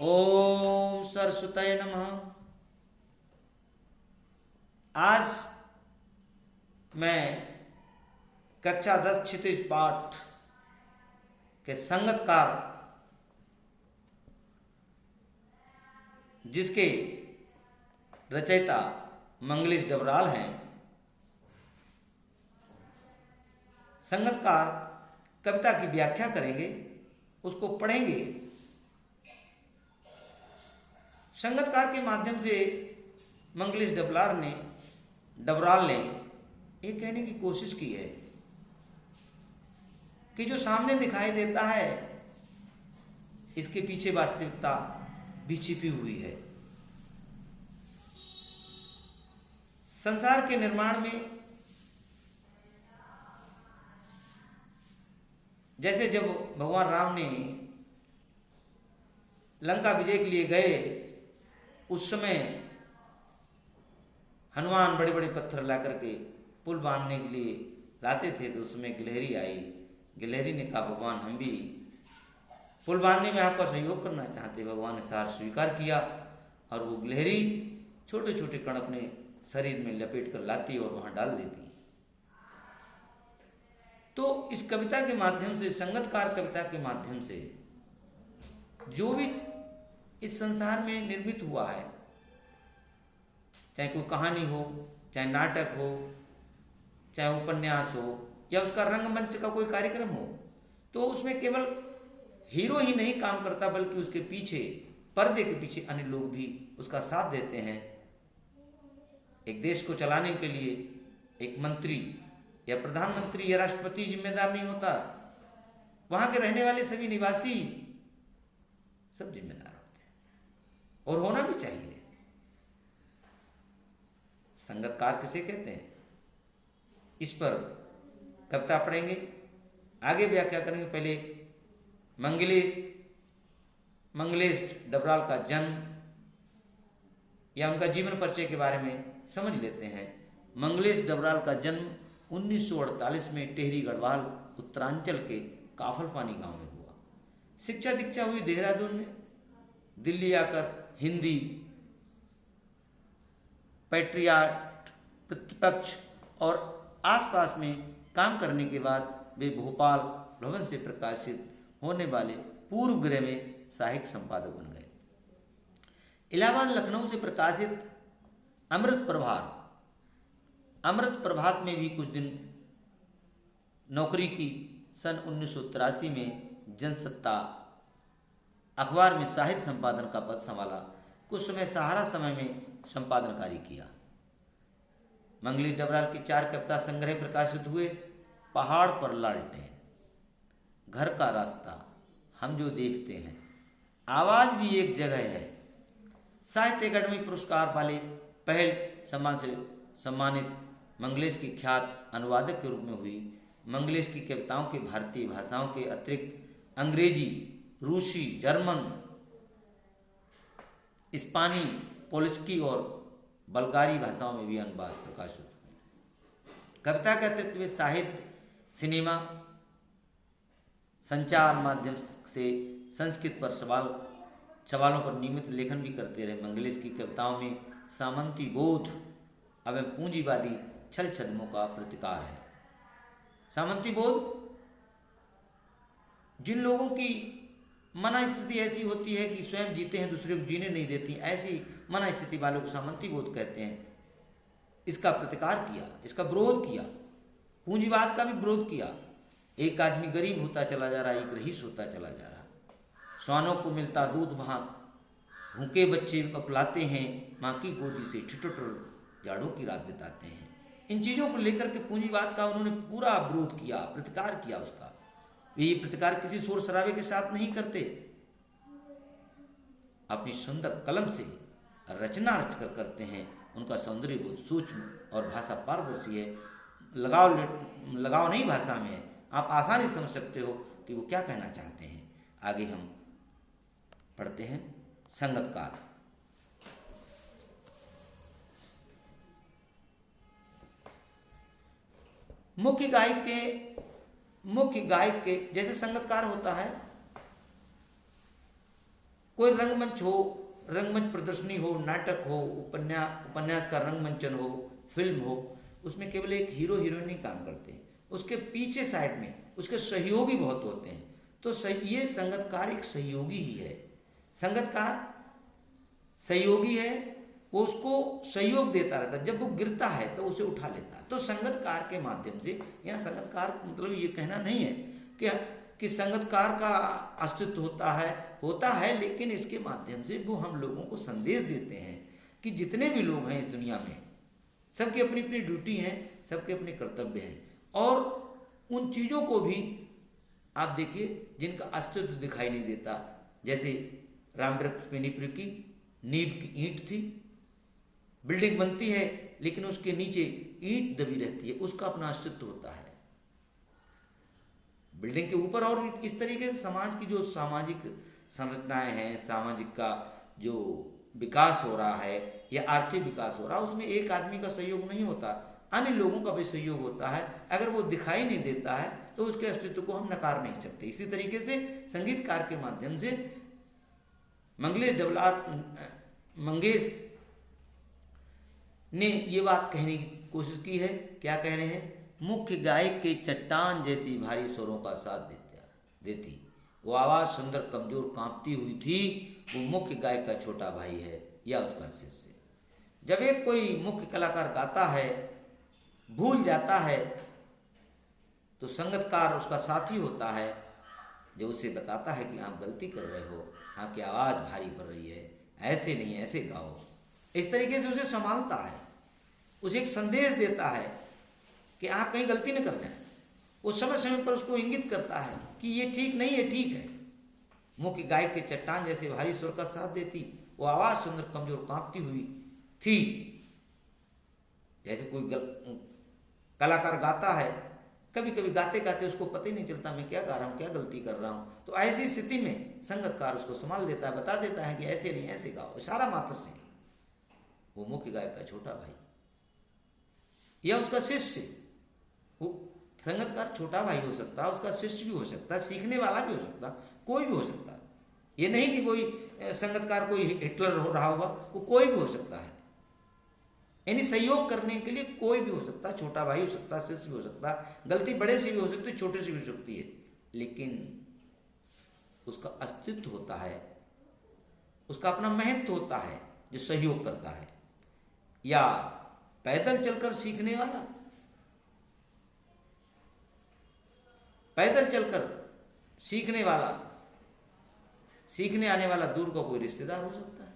ओम सरस्वतये नमः। आज मैं कक्षा 10 क्षितिज पाठ के संगतकार जिसके रचयिता मंगलेश डबराल हैं, संगतकार कविता की व्याख्या करेंगे, उसको पढ़ेंगे। संगतकार के माध्यम से मंगलेश डबराल ने ये कहने की कोशिश की है कि जो सामने दिखाई देता है इसके पीछे वास्तविकता भी छिपी हुई है। संसार के निर्माण में जैसे जब भगवान राम ने लंका विजय के लिए गए, उस समय हनुमान बड़े बड़े पत्थर ला करके पुल बांधने के लिए लाते थे, तो उसमें गिलहरी आई। गिलहरी ने कहा, भगवान हम भी पुल बांधने में आपका सहयोग करना चाहते। भगवान ने सार स्वीकार किया और वो गिलहरी छोटे छोटे कण अपने शरीर में लपेट कर लाती और वहां डाल देती। तो इस कविता के माध्यम से, संगतकार कविता के माध्यम से जो भी इस संसार में निर्मित हुआ है, चाहे कोई कहानी हो, चाहे नाटक हो, चाहे उपन्यास हो, या उसका रंगमंच का कोई कार्यक्रम हो, तो उसमें केवल हीरो ही नहीं काम करता, बल्कि उसके पीछे, पर्दे के पीछे अन्य लोग भी उसका साथ देते हैं। एक देश को चलाने के लिए एक मंत्री या प्रधानमंत्री या राष्ट्रपति जिम्मेदार नहीं होता, वहां के रहने वाले सभी निवासी सब जिम्मेदार होते हैं, और होना भी चाहिए। संगतकार किसे कहते हैं, इस पर कविता पढ़ेंगे, आगे व्याख्या करेंगे। पहले मंगलेश डबराल का जन्म या उनका जीवन परिचय के बारे में समझ लेते हैं। मंगलेश डबराल का जन्म 1948 में टेहरी गढ़वाल उत्तरांचल के काफलपानी गांव में हुआ। शिक्षा दीक्षा हुई देहरादून में। दिल्ली आकर हिंदी, पैट्रियाट, प्रतिपक्ष और आसपास में काम करने के बाद वे भोपाल भवन से प्रकाशित होने वाले पूर्व गृह में सहायक संपादक बन गए। इलाहाबाद लखनऊ से प्रकाशित अमृत प्रभात में भी कुछ दिन नौकरी की। सन 1983 में जनसत्ता अखबार में साहित्य संपादन का पद संभाला। कुछ समय सहारा समय में संपादन कार्य किया। मंगलेश डबराल के 4 कविता संग्रह प्रकाशित हुए। पहाड़ पर लालटेन, घर का रास्ता, हम जो देखते हैं, आवाज भी एक जगह है। साहित्य अकादमी पुरस्कार वाले पहल सम्मान से सम्मानित मंगलेश की ख्यात अनुवादक के रूप में हुई। मंगलेश की कविताओं के भारतीय भाषाओं के अतिरिक्त अंग्रेजी, रूसी, जर्मन, स्पेनी, पोलिस्की और बल्गारी भाषाओं में भी अनुवाद प्रकाशित हुए। कविता के अतिरिक्त वे साहित्य, सिनेमा, संचार माध्यम से संस्कृत पर सवालों पर नियमित लेखन भी करते रहे। मंगलेश की कविताओं में सामंती बोध एवं पूंजीवादी छल छद्मों का प्रतिकार है। सामंती बोध, जिन लोगों की मना स्थिति ऐसी होती है कि स्वयं जीते हैं, दूसरे को जीने नहीं देती, ऐसी मना स्थिति वालों को सामंती बोध कहते हैं। इसका प्रतिकार किया, इसका विरोध किया, पूंजीवाद का भी विरोध किया। एक आदमी गरीब होता चला जा रहा, एक रईस होता चला जा रहा। श्वानों को मिलता दूध भात, भूखे बच्चे पकलाते हैं, माँ की गोदी से ठिठुर जाड़ों की रात बिताते हैं। इन चीज़ों को लेकर के पूंजीवाद का उन्होंने पूरा विरोध किया, प्रतिकार किया उसका। ये प्रतिकार किसी शोर शराबे के साथ नहीं करते, अपनी सुंदर कलम से रचना रचकर करते हैं। उनका सौंदर्य बोध सूक्ष्म और भाषा पारदर्शी है। लगाव नहीं भाषा में है, आप आसानी समझ सकते हो कि वो क्या कहना चाहते हैं। आगे हम पढ़ते हैं। संगतकार। मुख्य गायक के जैसे संगतकार होता है, कोई रंगमंच हो, रंगमंच प्रदर्शनी हो, नाटक हो, उपन्यास का रंगमंचन हो, फिल्म हो, उसमें केवल एक हीरो हीरोइन ही काम करते हैं, उसके पीछे साइड में उसके सहयोगी बहुत होते हैं। तो ये संगतकार एक सहयोगी ही है। संगतकार सहयोगी है, वो उसको सहयोग देता रहता है, जब वो गिरता है तो उसे उठा लेता है। तो संगतकार के माध्यम से, यहाँ संगतकार मतलब ये कहना नहीं है कि संगतकार का अस्तित्व होता है, लेकिन इसके माध्यम से वो हम लोगों को संदेश देते हैं कि जितने भी लोग हैं इस दुनिया में, सबकी अपनी अपनी ड्यूटी है, सबके अपने कर्तव्य हैं, और उन चीज़ों को भी आप देखिए जिनका अस्तित्व दिखाई नहीं देता। जैसे रामवृक्ष बेनीपुर की नींव की ईंट थी, बिल्डिंग बनती है लेकिन उसके नीचे ईंट दबी रहती है, उसका अपना अस्तित्व होता है। बिल्डिंग के ऊपर और इस तरीके से समाज की जो सामाजिक संरचनाएं हैं, सामाजिक का जो विकास हो रहा है या आर्थिक विकास हो रहा है, उसमें एक आदमी का सहयोग नहीं होता, अन्य लोगों का भी सहयोग होता है। अगर वो दिखाई नहीं देता है तो उसके अस्तित्व को हम नकार नहीं सकते। इसी तरीके से संगीतकार के माध्यम से मंगेश ने ये बात कहने की कोशिश की है। क्या कह रहे हैं? मुख्य गायक के चट्टान जैसी भारी स्वरों का साथ देती वो आवाज़ सुंदर कमजोर कांपती हुई थी। वो मुख्य गायक का छोटा भाई है या उसका शिष्य। जब एक कोई मुख्य कलाकार गाता है, भूल जाता है, तो संगतकार उसका साथी होता है जो उसे बताता है कि आप गलती कर रहे हो, आपकी आवाज़ भारी पड़ रही है, ऐसे नहीं ऐसे गाओ। इस तरीके से उसे संभालता है, उसे एक संदेश देता है कि आप कहीं गलती न कर जाएं। वो समय समय पर उसको इंगित करता है कि ये ठीक नहीं है, ठीक है। मुख्य गायक के चट्टान जैसे भारी स्वर का साथ देती वो आवाज़ सुंदर कमजोर कांपती हुई थी। जैसे कोई कलाकार गाता है, कभी कभी गाते गाते उसको पता ही नहीं चलता मैं क्या गा रहा हूँ, क्या गलती कर रहा हूँ। तो ऐसी स्थिति में संगतकार उसको संभाल देता है, बता देता है कि ऐसे नहीं ऐसे गाओ, इशारा मात्र से। वो मुख्य गायक का छोटा भाई या उसका शिष्य, वो संगतकार छोटा भाई हो सकता है, उसका शिष्य भी हो सकता है, सीखने वाला भी हो सकता, कोई भी हो सकता है। ये नहीं कि कोई संगतकार कोई हिटलर हो रहा होगा, वो कोई भी हो सकता है। यानी सहयोग करने के लिए कोई भी हो सकता है, छोटा भाई हो सकता है, शिष्य भी हो सकता है, गलती बड़े से भी हो सकती है, छोटे से भी हो सकती है, लेकिन उसका अस्तित्व होता है, उसका अपना महत्व होता है जो सहयोग करता है। या पैदल चलकर सीखने वाला, पैदल चलकर सीखने वाला, सीखने आने वाला दूर का कोई रिश्तेदार हो सकता है।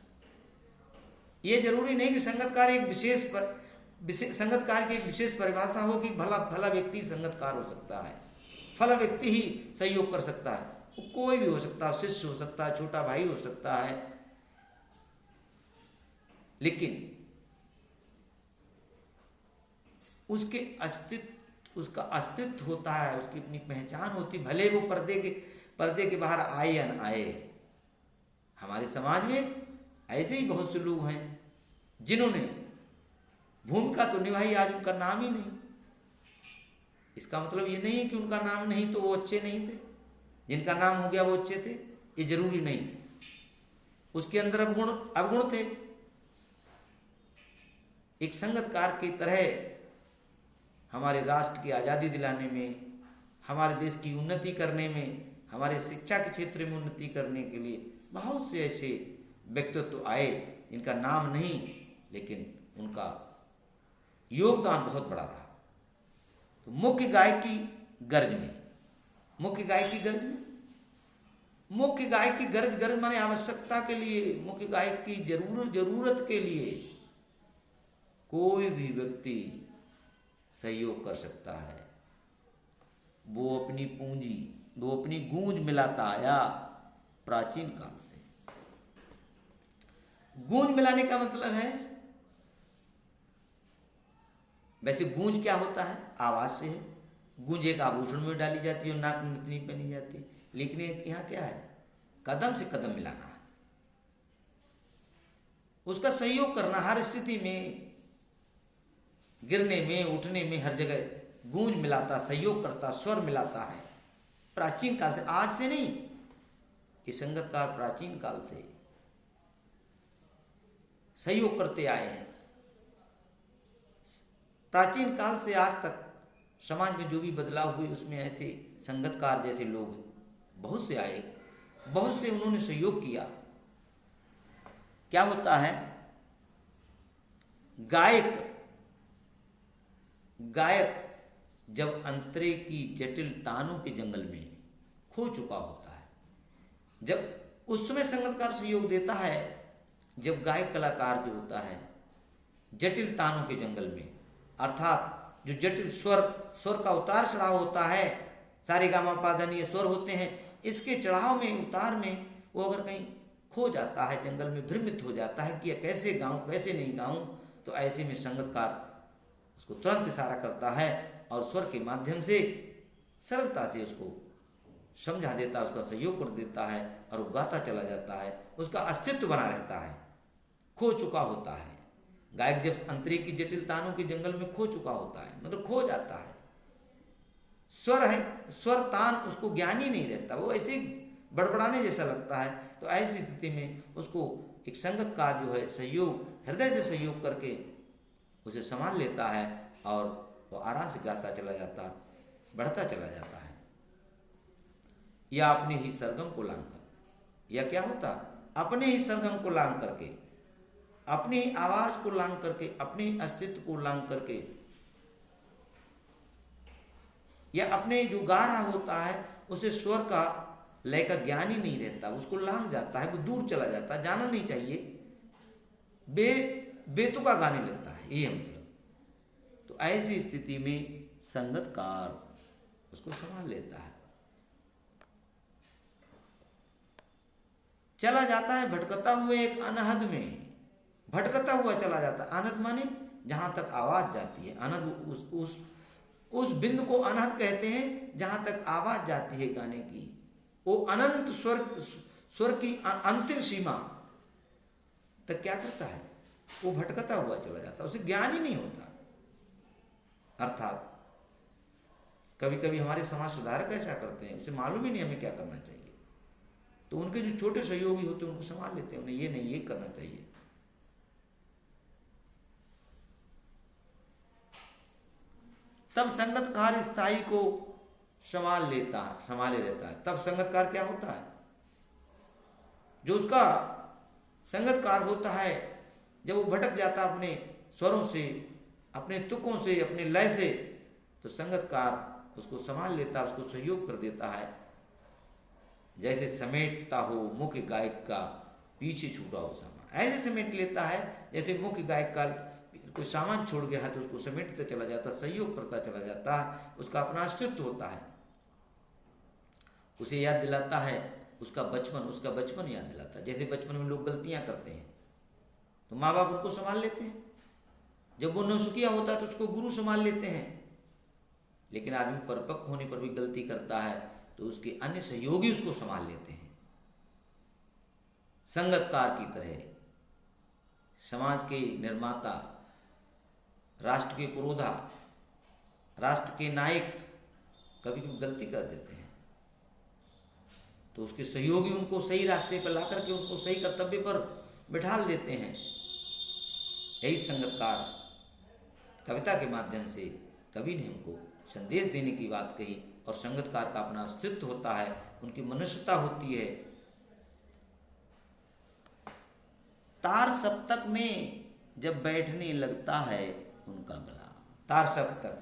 ये जरूरी नहीं कि संगतकार की एक विशेष परिभाषा हो कि भला व्यक्ति संगतकार हो सकता है, फला व्यक्ति ही सहयोग कर सकता है। वो कोई भी हो सकता है, शिष्य हो सकता है, छोटा भाई हो सकता है, लेकिन उसका अस्तित्व होता है, उसकी अपनी पहचान होती, भले वो पर्दे के बाहर आए या न आए। हमारे समाज में ऐसे ही बहुत से लोग हैं जिन्होंने भूमिका तो निभाई, आज उनका नाम ही नहीं। इसका मतलब ये नहीं है कि उनका नाम नहीं तो वो अच्छे नहीं थे, जिनका नाम हो गया वो अच्छे थे, ये जरूरी नहीं। उसके अंदर अवगुण थे। एक संगतकार की तरह हमारे राष्ट्र की आज़ादी दिलाने में, हमारे देश की उन्नति करने में, हमारे शिक्षा के क्षेत्र में उन्नति करने के लिए बहुत से ऐसे व्यक्तित्व आए जिनका नाम नहीं, लेकिन उनका योगदान बहुत बड़ा रहा। तो मुख्य गायक की गरज माने आवश्यकता के लिए, मुख्य गायक की जरूरत के लिए कोई भी व्यक्ति सहयोग कर सकता है। वो अपनी पूंजी, वो अपनी गूंज मिलाता आया प्राचीन काल से। गूंज मिलाने का मतलब है, वैसे गूंज क्या होता है? आवाज से है। गूंज एक आभूषण में डाली जाती है और नाक में नथनी पहनी जाती है, लेकिन यहाँ क्या है? कदम से कदम मिलाना है, उसका सहयोग करना। हर स्थिति में, गिरने में, उठने में, हर जगह गूंज मिलाता, सहयोग करता, स्वर मिलाता है। प्राचीन काल से, आज से नहीं। ये संगतकार प्राचीन काल से सहयोग करते आए हैं। प्राचीन काल से आज तक समाज में जो भी बदलाव हुए उसमें ऐसे संगतकार जैसे लोग बहुत से आए, बहुत से उन्होंने सहयोग किया। क्या होता है, गायक जब अंतरे की जटिल तानों के जंगल में खो चुका होता है, जब उस समय संगतकार सहयोग देता है, जब गायक कलाकार जो होता है जटिल तानों के जंगल में, अर्थात जो जटिल स्वर का उतार चढ़ाव होता है, सारे गामा पाधनीय स्वर होते हैं, इसके चढ़ाव में उतार में वो अगर कहीं खो जाता है, जंगल में भ्रमित हो जाता है कि कैसे गाऊं कैसे नहीं गाऊं, तो ऐसे में संगतकार उसको तुरंत इशारा करता है और स्वर के माध्यम से सरलता से उसको समझा देता है, उसका सहयोग कर देता है और वो गाता चला जाता है, उसका अस्तित्व बना रहता है, खो चुका होता है। गायक जब अंतरे की जटिल तानों के जंगल में खो चुका होता है, मतलब खो जाता है, स्वर है, स्वर तान उसको ज्ञान ही नहीं रहता, वो ऐसे बड़बड़ाने जैसा लगता है। तो ऐसी स्थिति में उसको एक संगतकार जो है सहयोग, हृदय से सहयोग करके उसे संभाल लेता है और वो आराम से गाता चला जाता, बढ़ता चला जाता है। या अपने ही सरगम को लांग कर, या क्या होता, अपने ही सरगम को लांग करके, अपनी ही आवाज को लांग करके, अपने ही अस्तित्व को लांग करके, या अपने जो गा रहा होता है उसे स्वर का लय का ज्ञान ही नहीं रहता, उसको लांग जाता है, वो दूर चला जाता है, जाना नहीं चाहिए, बेतुका गाने लगता है, ये मतलब। तो ऐसी स्थिति में संगतकार उसको संभाल लेता है, चला जाता है भटकता हुए एक अनहद में, भटकता हुआ चला जाता है। अनहद माने जहां तक आवाज जाती है, अनहद उस बिंदु को अनहद कहते हैं जहां तक आवाज जाती है गाने की, वो अनंत स्वर की अंतिम सीमा तक क्या करता है, वो भटकता हुआ चला जाता है, उसे ज्ञान ही नहीं होता। अर्थात कभी कभी हमारे समाज सुधारक ऐसा करते हैं, उसे मालूम ही नहीं हमें क्या करना चाहिए, तो उनके जो छोटे सहयोगी होते हैं उनको संभाल लेते हैं, उन्हें ये नहीं ये करना चाहिए। तब संगतकार स्थायी को संभाले रहता है। तब संगतकार क्या होता है, जो उसका संगतकार होता है, जब वो भटक जाता अपने स्वरों से, अपने तुकों से, अपने लय से, तो संगतकार उसको संभाल लेता है, उसको सहयोग कर देता है। जैसे समेटता हो मुख्य गायक का पीछे छूटा हो सामान, ऐसे समेट लेता है जैसे मुख्य गायक का कोई सामान छोड़ गया है तो उसको समेटते चला जाता, सहयोग करता चला जाता, उसका अपना अस्तित्व होता है, उसे याद दिलाता है उसका बचपन याद दिलाता है। जैसे बचपन में लोग गलतियां करते हैं तो माँ बाप उनको संभाल लेते हैं, जब वो नौसिखिया होता है तो उसको गुरु संभाल लेते हैं। लेकिन आदमी परिपक्व होने पर भी गलती करता है तो उसके अन्य सहयोगी उसको संभाल लेते हैं। संगतकार की तरह समाज के निर्माता, राष्ट्र के पुरोधा, राष्ट्र के नायक कभी कभी गलती कर देते हैं तो उसके सहयोगी उनको सही रास्ते पर ला करके उनको सही कर्तव्य पर बिठाल देते हैं। यही संगतकार कविता के माध्यम से कवि ने हमको संदेश देने की बात कही। और संगतकार का अपना अस्तित्व होता है, उनकी मनुष्यता होती है। तार सप्तक में जब बैठने लगता है उनका गला, तार सप्तक,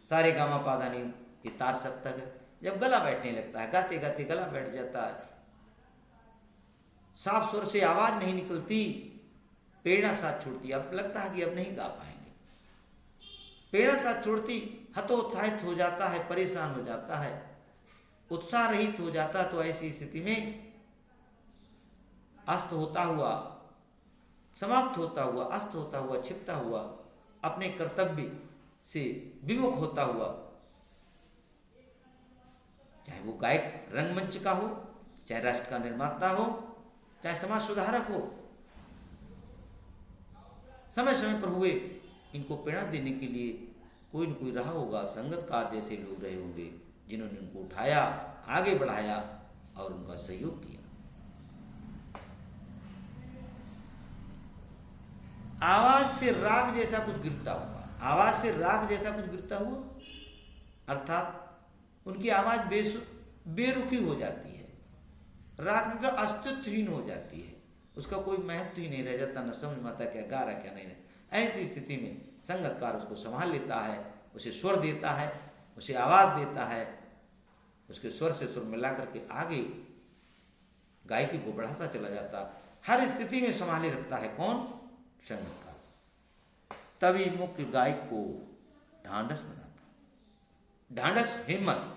सारे गामा पाधानी ये तार सप्तक है, जब गला बैठने लगता है, गाते गाते गला बैठ जाता है, साफ सुर से आवाज नहीं निकलती, प्रेरणा साथ छोड़ती, अब लगता है कि अब नहीं गा पाएंगे, प्रेरणा साथ छोड़ती, हतोत्साहित हो जाता है, परेशान हो जाता है, उत्साह रहित हो जाता। तो ऐसी स्थिति में अस्त होता हुआ, समाप्त होता हुआ, अस्त होता हुआ, छिपता हुआ, अपने कर्तव्य से विमुख होता हुआ, चाहे वो गायक रंगमंच का हो, चाहे राष्ट्र का निर्माता हो, चाहे समाज सुधारक हो, समय समय पर हुए इनको प्रेरणा देने के लिए कोई न कोई रहा होगा। संगतकार जैसे लोग रहे होंगे जिन्होंने उनको उठाया, आगे बढ़ाया और उनका सहयोग किया। आवाज से राग जैसा कुछ गिरता हुआ, आवाज से राग जैसा कुछ गिरता हुआ, अर्थात उनकी आवाज बेरुखी हो जाती है, राग मतलब अस्तित्वहीन हो जाती है, उसका कोई महत्व ही नहीं रह जाता, न समझ में आता क्या गा रहा क्या नहीं रहा। ऐसी स्थिति में संगतकार उसको संभाल लेता है, उसे स्वर देता है, उसे आवाज देता है, उसके स्वर से स्वर मिला करके आगे गायकी को बढ़ाता चला जाता, हर स्थिति में संभाले रखता है। कौन? संगतकार। तभी मुख्य गायक को ढांढस बनाता, ढांढस हिम्मत,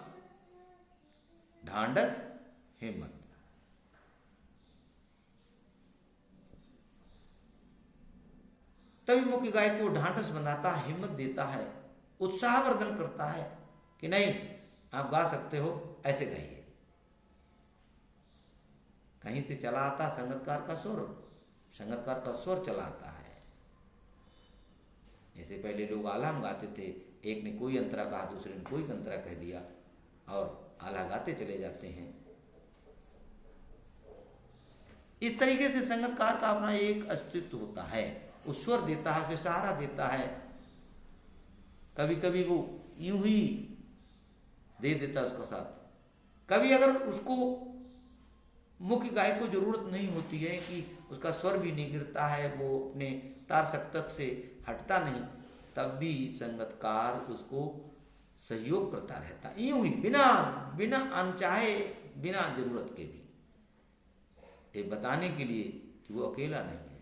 ढांढस हिम्मत। तभी मुख्य गायक को ढांढस बनाता है, हिम्मत देता है, उत्साहवर्धन करता है कि नहीं आप गा सकते हो, ऐसे गाइए। कहीं से चला आता संगतकार का स्वर, संगतकार का स्वर चला आता है। जैसे पहले लोग आला में गाते थे, एक ने कोई अंतरा कहा, दूसरे ने कोई अंतरा कह दिया और आला गाते चले जाते हैं। इस तरीके से संगतकार का अपना एक अस्तित्व होता है, वो स्वर देता है, उसे सहारा देता है। कभी कभी वो यूं ही दे देता उसका साथ, कभी अगर उसको मुख्य गायक को जरूरत नहीं होती है कि उसका स्वर भी नहीं गिरता है, वो अपने तार सप्तक से हटता नहीं, तब भी संगतकार उसको सहयोग करता रहता, यूं ही बिना बिना अनचाहे, बिना जरूरत के भी, ये बताने के लिए कि वो अकेला नहीं है।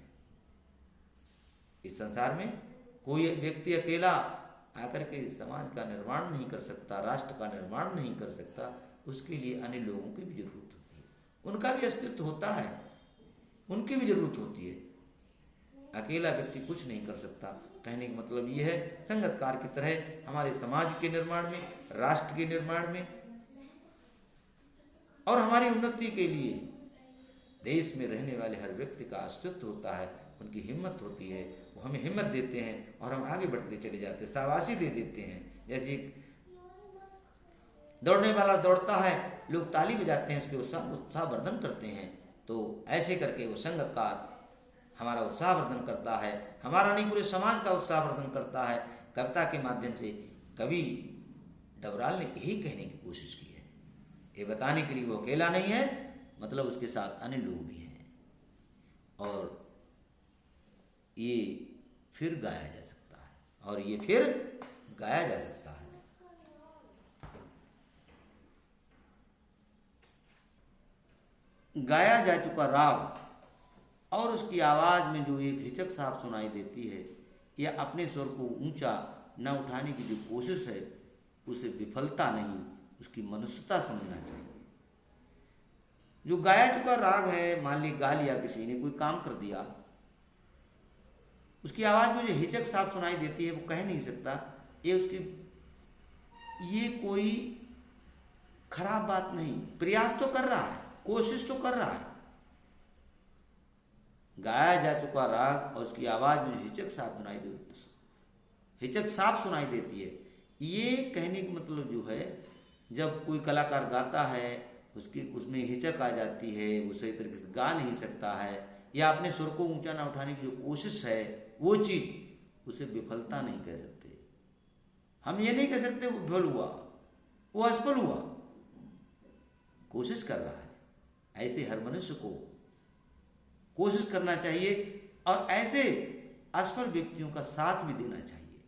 इस संसार में कोई व्यक्ति अकेला आकर के समाज का निर्माण नहीं कर सकता, राष्ट्र का निर्माण नहीं कर सकता, उसके लिए अन्य लोगों की भी जरूरत होती है, उनका भी अस्तित्व होता है, उनकी भी जरूरत होती है। अकेला व्यक्ति कुछ नहीं कर सकता। कहने का मतलब ये है, संगतकार की तरह हमारे समाज के निर्माण में, राष्ट्र के निर्माण में और हमारी उन्नति के लिए देश में रहने वाले हर व्यक्ति का अस्तित्व होता है, उनकी हिम्मत होती है, वो हमें हिम्मत देते हैं और हम आगे बढ़ते चले जाते हैं, शाबाशी दे देते हैं। जैसे दौड़ने वाला दौड़ता है, लोग ताली बजाते हैं, उसके उत्साहवर्धन करते हैं, तो ऐसे करके वो संगतकार हमारा उत्साहवर्धन करता है, हमारा नहीं पूरे समाज का उत्साहवर्धन करता है। कविता के माध्यम से कवि डबराल ने यही कहने की कोशिश की है, ये बताने के लिए वो अकेला नहीं है, मतलब उसके साथ अन्य लोग भी हैं और ये फिर गाया जा सकता है, और ये फिर गाया जा सकता है। गाया जा चुका राग और उसकी आवाज़ में जो एक हिचक साफ सुनाई देती है, या अपने स्वर को ऊंचा न उठाने की जो कोशिश है, उसे विफलता नहीं, उसकी मनुष्यता समझना चाहिए। जो गाया चुका राग है, मान ली गा लिया किसी ने, कोई काम कर दिया, उसकी आवाज़ में जो हिचक साफ सुनाई देती है, वो कह नहीं सकता ये उसकी, ये कोई खराब बात नहीं, प्रयास तो कर रहा है, कोशिश तो कर रहा है। गाया जा चुका राग और उसकी आवाज़ में हिचक साफ सुनाई देती, हिचक साफ सुनाई देती है, ये कहने का मतलब जो है, जब कोई कलाकार गाता है, उसमें हिचक आ जाती है, वो सही तरीके से गा नहीं सकता है, या अपने सुर को ऊंचा ना उठाने की जो कोशिश है, वो चीज़ उसे विफलता नहीं कह सकते। हम ये नहीं कह सकते वो विफल हुआ, वो असफल हुआ, कोशिश कर रहा है। ऐसे हर मनुष्य को कोशिश करना चाहिए और ऐसे असफल व्यक्तियों का साथ भी देना चाहिए।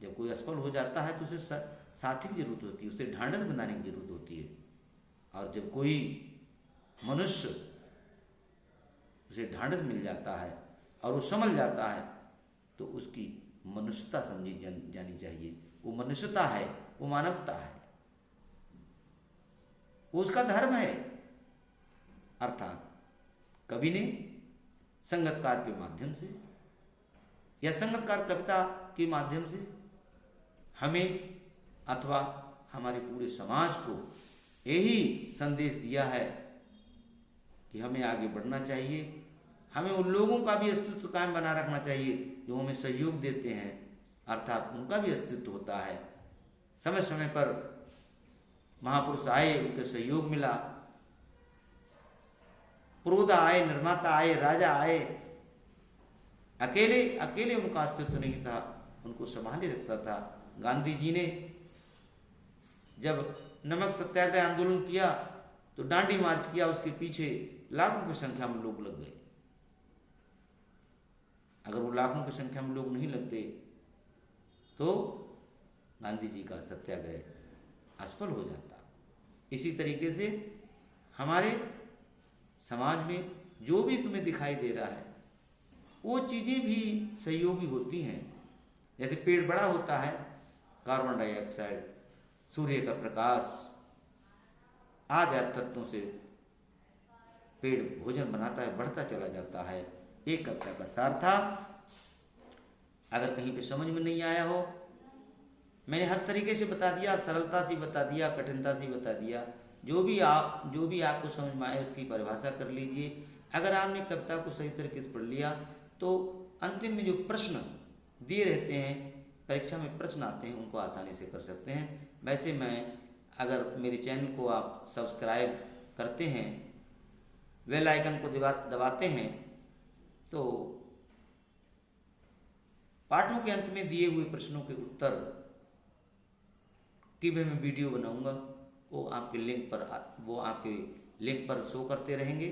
जब कोई असफल हो जाता है तो उसे साथी की जरूरत होती है, उसे ढांढस बनाने की जरूरत होती है। और जब कोई मनुष्य उसे ढांढस मिल जाता है और वो समझ जाता है, तो उसकी मनुष्यता समझी जानी चाहिए। वो मनुष्यता है, वो मानवता है, वो उसका धर्म है। अर्थात कवि ने संगतकार के माध्यम से या संगतकार कविता के माध्यम से हमें अथवा हमारे पूरे समाज को यही संदेश दिया है कि हमें आगे बढ़ना चाहिए, हमें उन लोगों का भी अस्तित्व कायम बना रखना चाहिए जो हमें सहयोग देते हैं, अर्थात उनका भी अस्तित्व होता है। समय समय पर महापुरुष आए, उनके सहयोग मिला, पुरोधा आए, निर्माता आए, राजा आए, अकेले अकेले उनका अस्तित्व नहीं था, उनको संभाले रखता था। गांधी जी ने जब नमक सत्याग्रह आंदोलन किया तो डांडी मार्च किया, उसके पीछे लाखों की संख्या में लोग लग गए। अगर वो लाखों की संख्या में लोग नहीं लगते तो गांधी जी का सत्याग्रह असफल हो जाता। इसी तरीके से हमारे समाज में जो भी तुम्हें दिखाई दे रहा है वो चीज़ें भी सहयोगी होती हैं। जैसे पेड़ बड़ा होता है, कार्बन डाइऑक्साइड, सूर्य का प्रकाश आदि तत्वों से पेड़ भोजन बनाता है, बढ़ता चला जाता है। एक कविता का सार था। अगर कहीं पे समझ में नहीं आया हो, मैंने हर तरीके से बता दिया, सरलता से बता दिया, कठिनता से बता दिया। जो भी आपको समझ में आए उसकी परिभाषा कर लीजिए। अगर आपने कविता को सही तरीके से पढ़ लिया तो अंतिम में जो प्रश्न दिए रहते हैं, परीक्षा में प्रश्न आते हैं, उनको आसानी से कर सकते हैं। वैसे मैं अगर मेरे चैनल को आप सब्सक्राइब करते हैं, बेल आइकन को दबाते हैं, तो पाठों के अंत में दिए हुए प्रश्नों के उत्तर की भी मैं वीडियो बनाऊंगा। वो आपके लिंक पर शो करते रहेंगे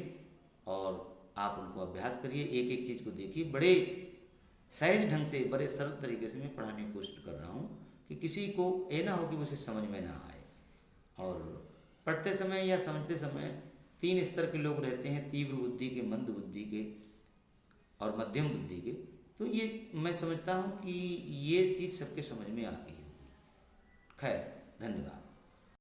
और आप उनको अभ्यास करिए। एक एक चीज़ को देखिए। बड़े सहज ढंग से, बड़े सरल तरीके से मैं पढ़ाने की कोशिश कर रहा हूँ कि किसी को ये ना हो कि उसे समझ में ना आए। और पढ़ते समय या समझते समय 3 स्तर के लोग रहते हैं, तीव्र बुद्धि के, मंद बुद्धि के और मध्यम बुद्धि के। तो ये मैं समझता हूँ कि ये चीज़ सबके समझ में आ गई होगी। खैर, धन्यवाद।